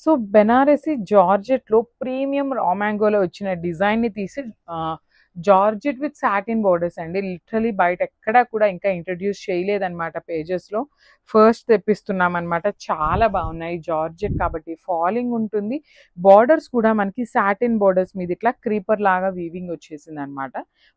So Banarasi georgette లో premium రా మ్యాంగోలో వచ్చిన డిజైన్ ని తీసి జార్జెట్ విత్ సాటిన్ బోర్డర్స్ అండి. లిటరలీ బయట ఎక్కడా కూడా ఇంకా ఇంట్రడ్యూస్ చేయలేదన్నమాట పేజెస్ లో. ఫస్ట్ తెప్పిస్తున్నాం అనమాట. చాలా బాగున్నాయి. జార్జెట్ కాబట్టి ఫాలింగ్ ఉంటుంది. బార్డర్స్ కూడా మనకి సాటిన్ బార్డర్స్ మీద ఇట్లా క్రీపర్ లాగా వీవింగ్ వచ్చేసింది అనమాట.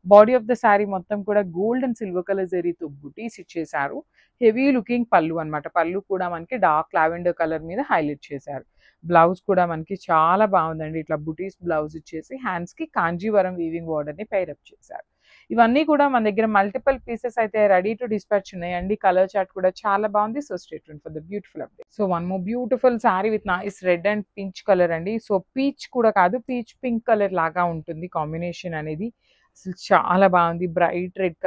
బాడీ ఆఫ్ ద శారీ మొత్తం కూడా గోల్డ్ అండ్ సిల్వర్ కలర్ జరీతో బుటీస్ ఇచ్చేసారు. హెవీ లుకింగ్ పళ్ళు అనమాట. పళ్ళు కూడా మనకి డార్క్ లావెండర్ కలర్ మీద హైలైట్ చేశారు. బ్లౌజ్ కూడా మనకి చాలా బాగుందండి. ఇట్లా బుటీస్ బ్లౌజ్ ఇచ్చేసి హ్యాండ్స్ కి కాంజీవరం వీవింగ్ బార్డర్ ని పైరప్ చేశారు. ఇవన్నీ కూడా మన దగ్గర మల్టిపుల్ పీసెస్ అయితే రెడీ టు డిస్పాచ్ ఉన్నాయండి. కలర్ చార్ట్ కూడా చాలా బాగుంది. So stay tuned for the beautiful update. So one more beautiful sorry with nice red and pink colour అండి. సో పీచ్ కూడా కాదు, పీచ్ పింక్ కలర్ లాగా ఉంటుంది కాంబినేషన్ అనేది. అసలు చాలా బాగుంది. బ్రైట్ రెడ్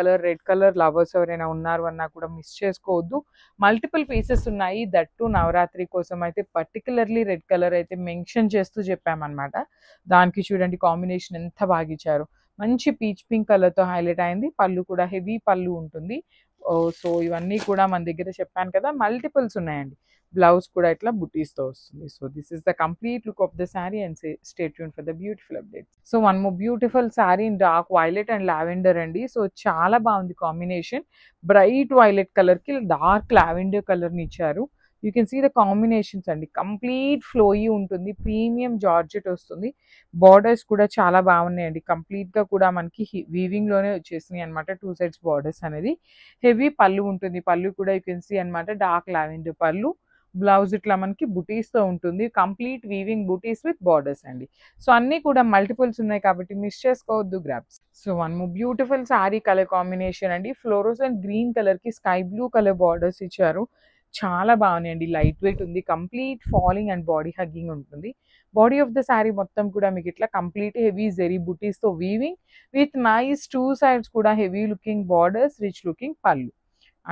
కలర్ లవర్స్ ఎవరైనా ఉన్నారు అన్నా కూడా మిస్ చేసుకోవద్దు. మల్టిపుల్ పీసెస్ ఉన్నాయి. దట్టు నవరాత్రి కోసం అయితే పర్టికులర్లీ రెడ్ కలర్ అయితే మెన్షన్ చేస్తూ చెప్పామన్నమాట. దానికి చూడండి కాంబినేషన్ ఎంత బాగా ఇచ్చారు. మంచి పీచ్ పింక్ కలర్తో హైలైట్ అయింది. పళ్ళు కూడా హెవీ పళ్ళు ఉంటుంది. సో ఇవన్నీ కూడా మన దగ్గర చెప్పాను కదా మల్టిపుల్స్ ఉన్నాయండి. బ్లౌజ్ కూడా ఇట్లా బుటీస్తో వస్తుంది. So this is the complete look of the sari and stay tune for the beautiful update. So one more beautiful sari in dark violet and lavender అండి. సో చాలా బాగుంది కాంబినేషన్. బ్రైట్ వైలెట్ కలర్ కి dark lavender colour ని ఇచ్చారు. You can see the combinations అండి. Complete flowy ఉంటుంది. Premium georgette వస్తుంది. Borders కూడా చాలా బాగున్నాయండి. కంప్లీట్ గా కూడా మనకి వీవింగ్ లోనే వచ్చేసినాయి అనమాట. టూ సైడ్స్ బార్డర్స్ అనేది. హెవీ పళ్ళు ఉంటుంది. పళ్ళు కూడా యూ కెన్ సీ అనమాట డార్క్ లావెండర్ పళ్ళు. బ్లౌజ్ ఇట్లా మనకి బుటీస్ తో ఉంటుంది. Complete weaving buttis with borders అండి. సో అన్ని కూడా మల్టిపుల్స్ ఉన్నాయి కాబట్టి మిస్ చేసుకోవద్దు grasp. So one more beautiful sorry colour combination అండి. ఫ్లోరోస్ అండ్ గ్రీన్ కలర్ కి స్కై బ్లూ కలర్ బార్డర్స్ ఇచ్చారు. చాలా బాగున్నాయండి. లైట్ వెయిట్ ఉంది. Complete falling and body hugging ఉంటుంది. బాడీ ఆఫ్ ద శారీ మొత్తం కూడా మీకు ఇట్లా కంప్లీట్ హెవీ జెరీ బుటీస్ తో weaving with nice two sides కూడా heavy looking borders, rich looking pallu.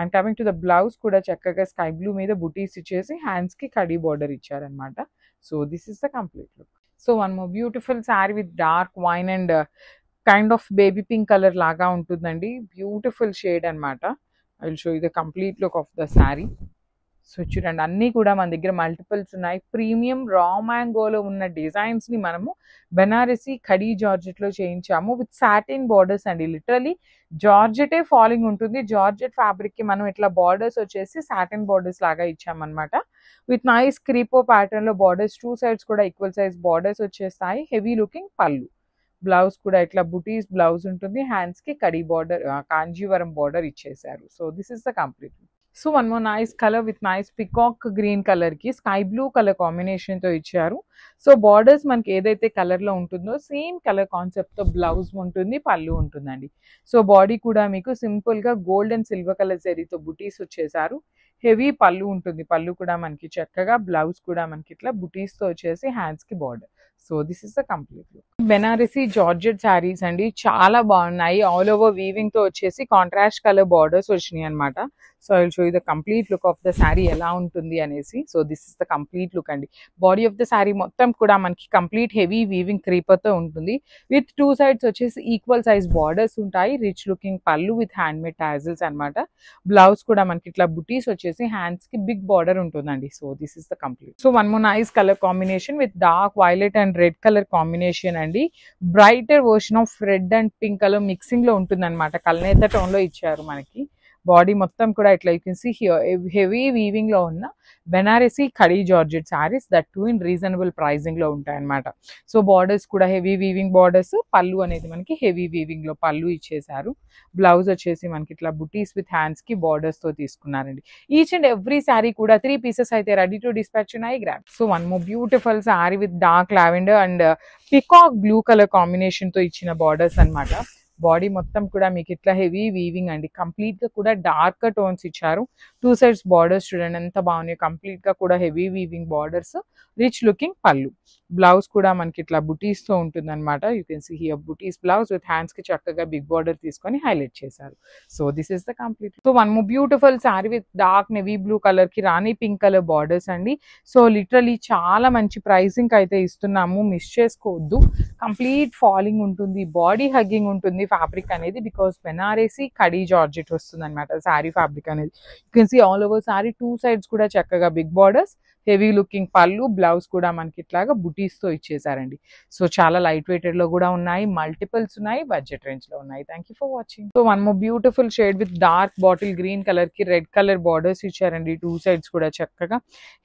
And coming to the blouse కూడా చక్కగా స్కై బ్లూ మీద బుటీస్ ఇచ్చేసి హ్యాండ్స్ కి కడీ బార్డర్ ఇచ్చారనమాట. So this is the complete look. So one more beautiful sari with dark wine and kind of baby pink colour లాగా ఉంటుందండి. Beautiful shade అనమాట. I will show you the complete look of the sari. So చూడండి అన్నీ కూడా మన దగ్గర multiples ఉన్నాయి. Premium రా మ్యాంగోలో ఉన్న డిజైన్స్ ని మనము బెనారసి ఖడీ జార్జెట్ లో చేయించాము విత్ సాటిన్ బార్డర్స్ అండి. లిటరలీ జార్జెటే ఫాలింగ్ ఉంటుంది. జార్జెట్ ఫ్యాబ్రిక్ కి మనం ఇట్లా బార్డర్స్ వచ్చేసి సాటిన్ బార్డర్స్ లాగా ఇచ్చామన్నమాట. విత్ నైస్ క్రీపో ప్యాటర్న్ లో బార్డర్స్, టూ సైడ్స్ కూడా ఈక్వల్ సైజ్ బార్డర్స్ వచ్చేస్తాయి. హెవీ లుకింగ్ పళ్ళు. బ్లౌజ్ కూడా ఇట్లా బుటీస్ బ్లౌజ్ ఉంటుంది. హ్యాండ్స్ కి కడీ బార్డర్, కాంజీవరం బార్డర్ ఇచ్చేసారు. So this is the complete. So one more nice colour with nice peacock green colour కి స్కై బ్లూ కలర్ కాంబినేషన్ తో ఇచ్చారు. సో బార్డర్స్ మనకి ఏదైతే కలర్ లో ఉంటుందో సేమ్ కలర్ కాన్సెప్ట్ తో బ్లౌజ్ ఉంటుంది, పళ్ళు ఉంటుందండి. సో బాడీ కూడా మీకు సింపుల్ గా గోల్డ్ అండ్ సిల్వర్ కలర్ జరీతో బుటీస్ వచ్చేసారు. హెవీ పళ్ళు ఉంటుంది. పళ్ళు కూడా మనకి చక్కగా, బ్లౌజ్ కూడా మనకి ఇట్లా బుటీస్ తో వచ్చేసి హ్యాండ్స్ కి border. So this is the complete look. Banarasi georgette saris అండి. చాలా బాగున్నాయి. ఆల్ ఓవర్ వీవింగ్ తో వచ్చేసి కాంట్రాస్ట్ కలర్ బార్డర్స్ వచ్చినాయి అనమాట. So I will show you the complete look of the sari ఎలా ఉంటుంది అనేసి. So this is the complete look అండి. బాడీ ఆఫ్ ద శారీ మొత్తం కూడా మనకి కంప్లీట్ హెవీ వీవింగ్ క్రీపర్ తో ఉంటుంది. విత్ టూ సైడ్స్ వచ్చేసి ఈక్వల్ సైజ్ బార్డర్స్ ఉంటాయి. రిచ్ లుకింగ్ పళ్ళు విత్ హ్యాండ్ మేడ్ టాజిల్స్ అనమాట. బ్లౌజ్ కూడా మనకి ఇట్లా బుటీస్ వచ్చేసి హ్యాండ్స్ కి బిగ్ బార్డర్ ఉంటుందండి. So this is the complete. So one more nice colour combination with dark violet and red colour combination అండి. Brighter version of red and pink colour mixing లో ఉంటుంది అనమాట. కల్నేత టోన్ లో ఇచ్చారు మనకి. బాడీ మొత్తం కూడా ఇట్లా you can see heavy weaving లో ఉన్న Banarasi khaddi georgette saris that too in reasonable pricing లో ఉంటాయి అనమాట. సో బార్డర్స్ కూడా హెవీ వీవింగ్ బార్డర్స్. పళ్ళు అనేది మనకి హెవీ వీవింగ్ లో పళ్ళు ఇచ్చేసారు. బ్లౌజ్ వచ్చేసి మనకి ఇట్లా బుటీస్ విత్ హ్యాండ్స్ కి బార్డర్స్ తో తీసుకున్నారండి. ఈచ్ అండ్ ఎవ్రీ శారీ కూడా 3 పీసెస్ అయితే రెడీ టు డిస్పాచ్ ఉన్నాయి. Grab. So one more beautiful sari with dark lavender and peacock blue colour combination తో ఇచ్చిన బార్డర్స్ అనమాట. బాడీ మొత్తం కూడా మీకు ఇట్లా హెవీ వీవింగ్ అండి. కంప్లీట్ గా కూడా డార్క్ టోన్స్ ఇచ్చారు. టూ సైడ్స్ బార్డర్స్ చూడండి ఎంత బాగున్నాయి. కంప్లీట్ గా కూడా heavy weaving borders, rich looking పళ్ళు. బ్లౌజ్ కూడా మనకి ఇట్లా బుటీస్ తో ఉంటుంది అనమాట. You can see here buttis blouse with hands కి చక్కగా బిగ్ బార్డర్ తీసుకొని హైలైట్ చేశారు. So this is the complete. So one more beautiful sari with dark navy blue colour కి రాణి పింక్ కలర్ బార్డర్స్ అండి. సో లిటరలీ చాలా మంచి ప్రైసింగ్ అయితే ఇస్తున్నాము. మిస్ చేసుకోవద్దు. కంప్లీట్ ఫాలింగ్ ఉంటుంది. బాడీ హగ్గింగ్ ఉంటుంది ఫ్యాబ్రిక్ అనేది. బికాస్ బెనారసి ఖడీ జార్జెట్ వస్తుంది అనమాట శారీ ఫ్యాబ్రిక్ అనేది. You can see all over sari two sides కూడా చక్కగా బిగ్ బార్డర్స్, హెవీ లుకింగ్ పళ్ళు, బ్లౌజ్ కూడా మనకి ఇట్లాగా బుటీస్తో ఇచ్చేసారండి. సో చాలా లైట్ వెయిటెడ్ లో కూడా ఉన్నాయి, మల్టిపుల్స్ ఉన్నాయి, బడ్జెట్ రేంజ్ లో ఉన్నాయి. Thank you for watching. So one more beautiful shade with dark bottle green colour కి రెడ్ కలర్ బార్డర్స్ ఇచ్చారండి. 2 సైడ్స్ కూడా చక్కగా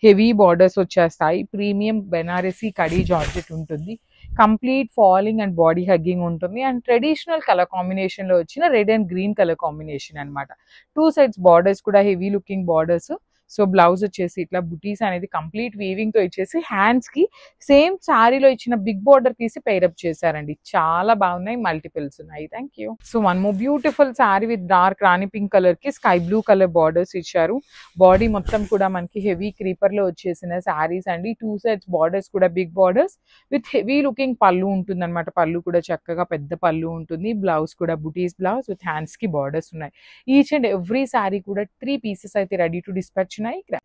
హెవీ బార్డర్స్ వచ్చేస్తాయి. ప్రీమియం బెనారసీ కడీ జార్జెట్ ఉంటుంది. Complete falling and body hugging ఉంటుంది. అండ్ ట్రెడిషనల్ కలర్ కాంబినేషన్ లో వచ్చిన red and green colour combination అనమాట. 2 సైడ్స్ బార్డర్స్ కూడా heavy looking borders. So blouse వచ్చేసి ఇట్లా బుటీస్ అనేది కంప్లీట్ వీవింగ్ తో ఇచ్చేసి హ్యాండ్స్ కి సేమ్ శారీలో ఇచ్చిన బిగ్ బార్డర్ తీసి పేరప్ చేశారండి. చాలా బాగున్నాయి, మల్టిపుల్స్ ఉన్నాయి. Thank you. So one more beautiful sari with dark Rani pink colour కి స్కై బ్లూ కలర్ బార్డర్స్ ఇచ్చారు. బాడీ మొత్తం కూడా మనకి హెవీ క్రీపర్ లో వచ్చేసిన శారీస్ అండి. 2 సైడ్స్ బార్డర్స్ కూడా big borders with heavy looking పళ్ళు ఉంటుంది అనమాట. పళ్ళు కూడా చక్కగా పెద్ద పళ్ళు ఉంటుంది. బ్లౌజ్ కూడా బుటీస్ బ్లౌజ్ విత్ హ్యాండ్స్ కి బార్డర్స్ ఉన్నాయి. ఈచ్ అండ్ ఎవ్రీ శారీ కూడా 3 పీసెస్ అయితే ready to dispatch.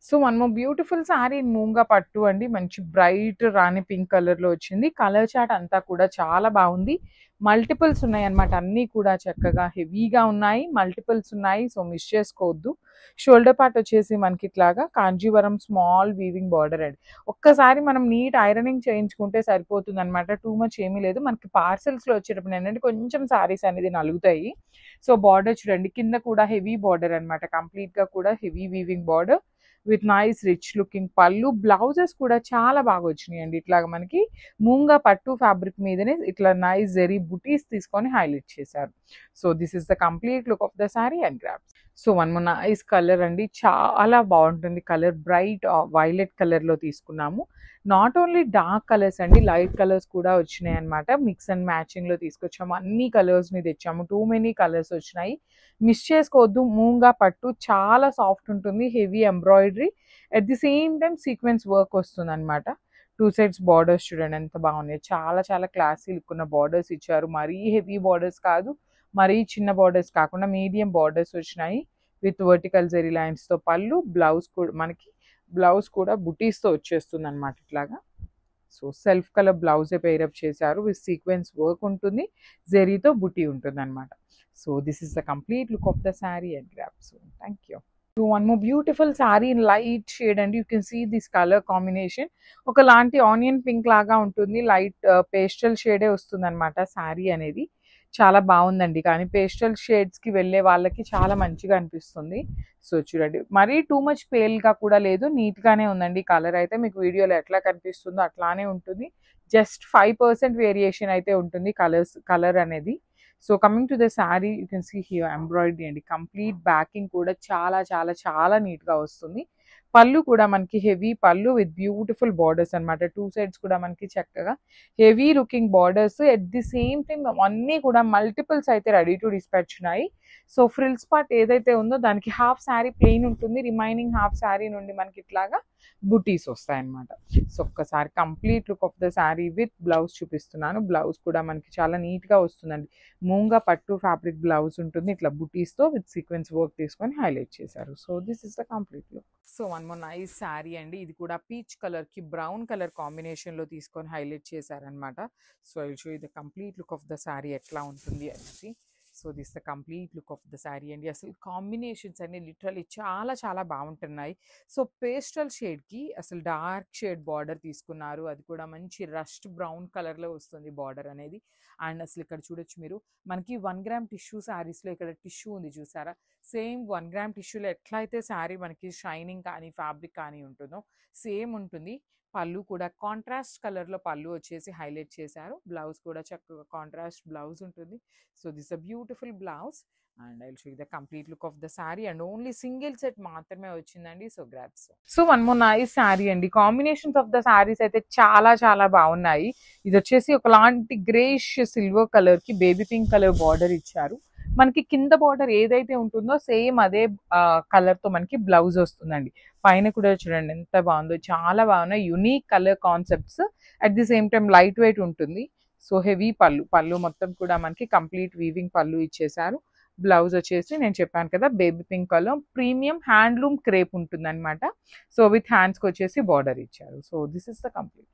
So one more beautiful sari moonga పట్టు అండి. మంచి బ్రైట్ రాణి పింక్ కలర్ లో వచ్చింది. కలర్ చాట్ అంతా కూడా చాలా బాగుంది. మల్టిపుల్స్ ఉన్నాయి అనమాట. అన్ని కూడా చక్కగా హెవీగా ఉన్నాయి, మల్టిపుల్స్ ఉన్నాయి. సో మిస్ చేసుకోవద్దు. షోల్డర్ పార్ట్ వచ్చేసి మనకి ఇట్లాగా కాంజీవరం స్మాల్ వీవింగ్ బార్డర్ అండి. ఒక్కసారి మనం నీట్ ఐరనింగ్ చేయించుకుంటే సరిపోతుంది అనమాట. టూ మచ్ ఏమీ లేదు. మనకి పార్సెల్స్ లో వచ్చేటప్పుడు ఏంటంటే కొంచెం సారీస్ అనేది నలుగుతాయి. సో బార్డర్ చూడండి, కింద కూడా హెవీ బార్డర్ అనమాట. కంప్లీట్ గా కూడా heavy weaving border with nice rich looking పళ్ళు. బ్లౌజెస్ కూడా చాలా బాగా వచ్చినాయి అండి. ఇట్లాగా మనకి మూంగా పట్టు ఫ్యాబ్రిక్ మీదనే ఇట్లా నైస్ జెరీ బుటీస్ తీసుకొని హైలైట్ చేశారు. So this is the complete look of the sorry and grasp. So one more nice colour అండి. చాలా బాగుంటుంది కలర్. బ్రైట్ వైలెట్ కలర్ లో తీసుకున్నాము. నాట్ ఓన్లీ డార్క్ కలర్స్ అండి, లైట్ కలర్స్ కూడా వచ్చినాయి అనమాట. మిక్స్ అండ్ మ్యాచింగ్ లో తీసుకొచ్చాము. అన్ని కలర్స్ ని తెచ్చాము. టూ మెనీ కలర్స్ వచ్చినాయి. మిస్ చేసుకోవద్దు. మూంగా పట్టు చాలా సాఫ్ట్ ఉంటుంది. Heavy embroidery at the same time sequence work వస్తుంది అనమాట. 2 సైడ్స్ బార్డర్స్ చూడండి ఎంత బాగున్నాయి. చాలా చాలా క్లాసీ లుక్ ఉన్న బార్డర్స్ ఇచ్చారు. మరీ హెవీ బార్డర్స్ కాదు, మరీ చిన్న బార్డర్స్ కాకుండా మీడియం బార్డర్స్ వచ్చినాయి విత్ వర్టికల్ జెరీ లైన్స్ తో పళ్ళు. బ్లౌజ్ కూడా మనకి బ్లౌజ్ కూడా బుటీస్ తో వచ్చేస్తుంది అనమాట ఇట్లాగా. సో సెల్ఫ్ కలర్ బ్లౌజే పేరప్ చేశారు. విత్ సీక్వెన్స్ వర్క్ ఉంటుంది, జెరీతో బుటీ ఉంటుంది అనమాట. So this is the complete look of the sari and drape. So thank you. One more beautiful sari in light shade and you can see this colour combination. ఒకలాంటి onion pink లాగా ఉంటుంది. Light pastel షేడే వస్తుంది అనమాట శారీ అనేది. చాలా బాగుందండి. కానీ పేస్టల్ షేడ్స్ కి వెళ్ళే వాళ్ళకి చాలా మంచిగా అనిపిస్తుంది. సో చూడండి, మరీ టూ మచ్ పేల్ గా కూడా లేదు, నీట్ గానే ఉందండి. కలర్ అయితే మీకు వీడియోలో ఎట్లా కనిపిస్తుందో అట్లానే ఉంటుంది. జస్ట్ 5% వేరియేషన్ అయితే ఉంటుంది కలర్ అనేది. So coming to the sari you can see here embroidery అండి. కంప్లీట్ బ్యాకింగ్ కూడా చాలా చాలా చాలా నీట్ గా వస్తుంది. పళ్ళు కూడా మనకి హెవీ పళ్ళు విత్ బ్యూటిఫుల్ బార్డర్స్ అనమాట. 2 సైడ్స్ కూడా మనకి చక్కగా heavy looking borders. At the same time అన్నీ కూడా మల్టిపుల్స్ అయితే రెడీ టు డిస్పాచ్ ఉన్నాయి. సో ఫ్రిల్స్ పార్ట్ ఏదైతే ఉందో దానికి హాఫ్ శారీ ప్లెయిన్ ఉంటుంది. రిమైనింగ్ హాఫ్ శారీ నుండి మనకి ఇట్లాగా బుటీస్ వస్తాయన్నమాట. సో ఒక్కసారి complete look of the sari with blouse చూపిస్తున్నాను. బ్లౌజ్ కూడా మనకి చాలా నీట్ గా వస్తుందండి. మూంగా పట్టు ఫ్యాబ్రిక్ బ్లౌజ్ ఉంటుంది. ఇట్లా బుటీస్ తో విత్ సీక్వెన్స్ వర్క్ తీసుకొని హైలైట్ చేశారు. So this is the complete look. So one more nice sari అండి. ఇది కూడా పీచ్ కలర్ కి బ్రౌన్ కలర్ కాంబినేషన్ లో తీసుకొని హైలైట్ చేశారనమాట. So I will show you the complete look of the sari ఎట్లా ఉంటుంది అనేసి. So this the complete look of the sari అండి. అసలు కాంబినేషన్స్ అన్ని లిటరలీ చాలా చాలా బాగుంటున్నాయి. సో పేస్టల్ షేడ్కి అసలు డార్క్ షేడ్ బార్డర్ తీసుకున్నారు. అది కూడా మంచి రస్ట్ బ్రౌన్ కలర్లో వస్తుంది బార్డర్ అనేది. అండ్ అసలు ఇక్కడ చూడొచ్చు మీరు, మనకి 1 గ్రామ్ టిష్యూ శారీస్లో ఇక్కడ టిష్యూ ఉంది చూసారా. సేమ్ 1 గ్రామ్ టిష్యూలో ఎట్లా అయితే శారీ మనకి షైనింగ్ కానీ ఫ్యాబ్రిక్ కానీ ఉంటుందో సేమ్ ఉంటుంది. పళ్ళు కూడా కాంట్రాస్ట్ కలర్లో పళ్ళు వచ్చేసి హైలైట్ చేశారు. బ్లౌజ్ కూడా చక్కగా కాంట్రాస్ట్ బ్లౌజ్ ఉంటుంది. So this a beautiful blouse and I will show you the complete look of the sari. And only single set మాత్రమే వచ్చిందండి. So grabs. So one more nice sari అండి. కాంబినేషన్స్ ఆఫ్ ద శారీస్ అయితే చాలా చాలా బాగున్నాయి. ఇది వచ్చేసి ఒకలాంటి గ్రేష్ సిల్వర్ కలర్ కి బేబీ పింక్ కలర్ బార్డర్ ఇచ్చారు. మనకి కింద బార్డర్ ఏదైతే ఉంటుందో సేమ్ అదే కలర్ తో మనకి బ్లౌజ్ వస్తుందండి. పైన కూడా చూడండి ఎంత బాగుందో, చాలా బాగున్నాయి. Unique colour concepts. At the same time light weight ఉంటుంది. సో హెవీ పళ్ళు మొత్తం కూడా మనకి కంప్లీట్ వీవింగ్ పళ్ళు ఇచ్చేసారు. బ్లౌజ్ వచ్చేసి నేను చెప్పాను కదా baby pink colour premium handloom crepe ఉంటుంది అనమాట. సో విత్ హ్యాండ్స్కి వచ్చేసి బార్డర్ ఇచ్చారు. So this is the complete.